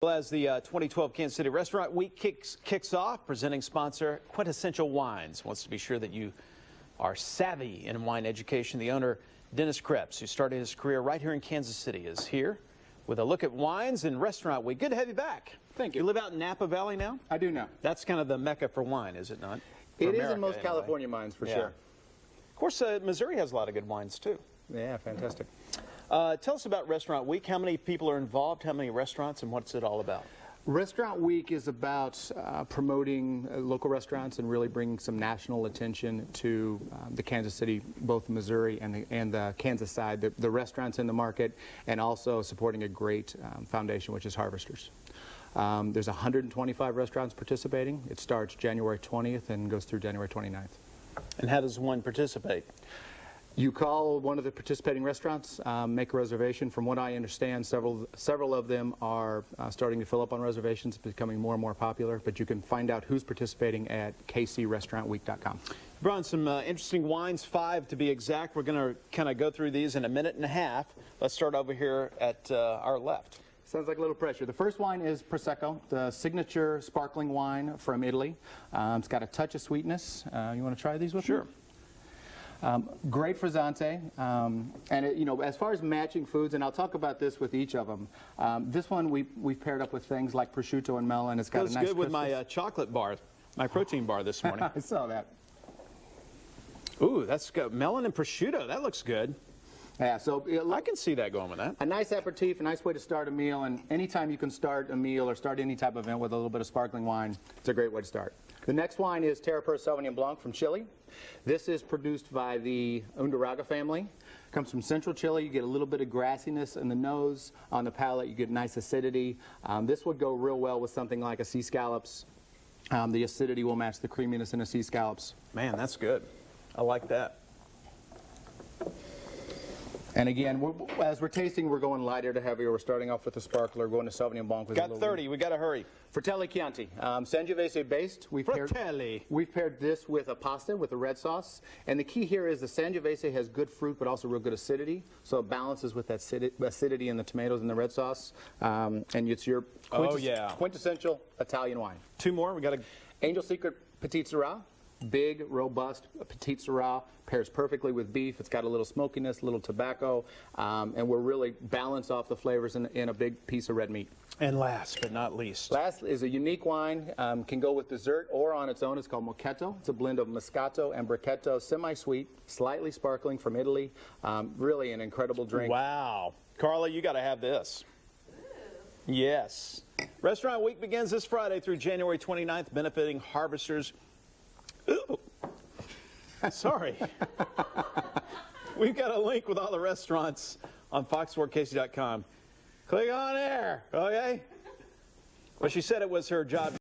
Well, as the 2012 Kansas City Restaurant Week kicks off, presenting sponsor Quintessential Wines wants to be sure that you are savvy in wine education. The owner, Dennis Krebs, who started his career right here in Kansas City, is here with a look at wines and Restaurant Week. Good to have you back. Thank you. You live out in Napa Valley now? I do now. That's kind of the mecca for wine, is it not? It is in most California wines, for sure. Of course, Missouri has a lot of good wines, too. Yeah, fantastic. Tell us about Restaurant Week. How many people are involved? How many restaurants? And what's it all about? Restaurant Week is about promoting local restaurants and really bringing some national attention to the Kansas City, both Missouri and the Kansas side, the restaurants in the market, and also supporting a great foundation, which is Harvesters. There's 125 restaurants participating. It starts January 20th and goes through January 29th. And how does one participate? You call one of the participating restaurants, make a reservation. From what I understand, several of them are starting to fill up on reservations, becoming more and more popular, but you can find out who's participating at kcrestaurantweek.com. Brought in some interesting wines, 5 to be exact. We're going to kind of go through these in a minute and a half. Let's start over here at our left. Sounds like a little pressure. The first wine is Prosecco, the signature sparkling wine from Italy. It's got a touch of sweetness. You want to try these with me? Sure. Great frizzante, and you know, as far as matching foods, and I'll talk about this with each of them. This one we've paired up with things like prosciutto and melon. It's got Goes a nice good with my chocolate bar, my protein bar this morning. I saw that. Ooh, that's good. Melon and prosciutto. That looks good. Yeah, so I can see that going with that. A nice aperitif, a nice way to start a meal, and anytime you can start a meal or start any type of event with a little bit of sparkling wine, it's a great way to start. The next wine is Terra Pura Sauvignon Blanc from Chile. This is produced by the Undurraga family. Comes from central Chile. You get a little bit of grassiness in the nose. On the palate, you get nice acidity. This would go real well with something like a sea scallops. The acidity will match the creaminess in a sea scallops. Man, that's good. I like that. And again, as we're tasting, we're going lighter to heavier. We're starting off with the sparkler, going to Sauvignon Blanc. With got 30. We got to hurry. Fratelli Chianti, Sangiovese based. We've paired this with a pasta with a red sauce. And the key here is the Sangiovese has good fruit, but also real good acidity. So it balances with that acidity in the tomatoes and the red sauce. And it's your quintessential Italian wine. 2 more. We got a Angel Secret Petite Syrah. Big, robust Petite Syrah, pairs perfectly with beef. It's got a little smokiness, a little tobacco, and we're really balance off the flavors in a big piece of red meat. And last but not least. Last is a unique wine, can go with dessert or on its own. It's called Mocchetto. It's a blend of Moscato and Brichetto, semi-sweet, slightly sparkling from Italy. Really an incredible drink. Wow. Carla, you got to have this. Yes. Restaurant Week begins this Friday through January 29th, benefiting Harvesters. Ooh. Sorry. We've got a link with all the restaurants on fox4kc.com. Click on there, okay? Well, she said it was her job.